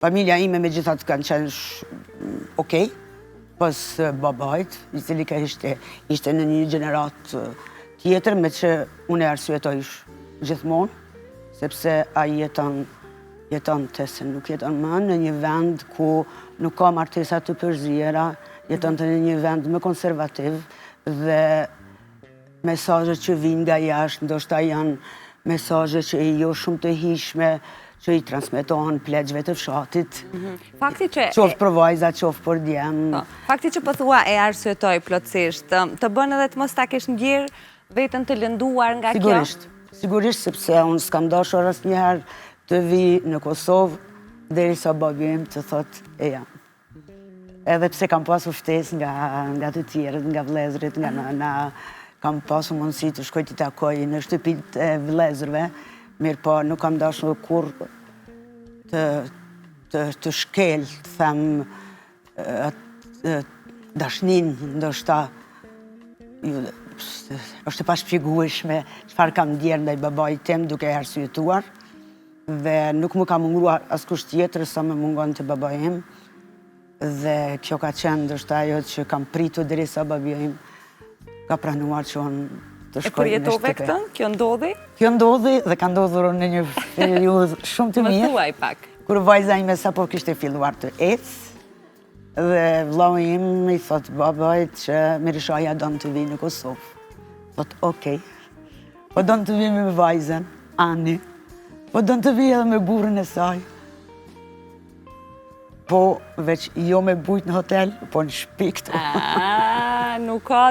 Familja ime me gjithat kanë qenë okej, pas babait, i cili ka ishte në një gjenerat tjetër, me që unë e arsyetoj gjithmonë, sepse a jeton të se nuk jeton më në një vend ku nuk ka martesa të përzjera, jeton të në një vend më konservativ dhe mesazhet që vinë nga jashtë, ndoshta janë mesazhe që jo shumë të hishme, që i transmetohen pleqve të fshatit. Qoftë për vajza, qoftë për djemë. Fakti që po thua e arsyetoj plotësisht, të bën edhe të mos ta kesh ndjerë vetën të lënduar nga kjo? Sigurisht, sepse unë s'kam dashur asnjëherë të vi në Kosovë, derisa babi im të thotë e jam. Edhe pse kam pasur ftesë nga të tjerët, nga vëllezërit, nga nëna, kam pasur mundësi të shkoj të takoj në shtëpitë e vëllezërve, mirë po nuk kam dashur kur të shkel, të them, dashnin, ndoshta, është e pashpjegueshme çfarë kam ndjerë ndaj babait tim duke e arsyetuar, dhe nuk më ka munguar askush tjetër sa më mungon të babai im, dhe kjo ka qenë ndoshta ajo që kam pritur derisa babi im ka pranuar që unë të shkoj në shtëpi. E përjetove këtë? Kjo ndodhi? Kjo ndodhi dhe ka ndodhur në një periudhë shumë të mirë. Më thuaj pak. Kur vajza ime sapo kishte filluar të ecë, dhe vllau im i thot babait që Mirishaja don të vi në Kosovë. Thot, okej. Po don të vi me vajzën, Ani. Po don të vi edhe me burrin e saj. Po, veç jo me bujt në hotel, po në shtëpi këtu. Nuk ka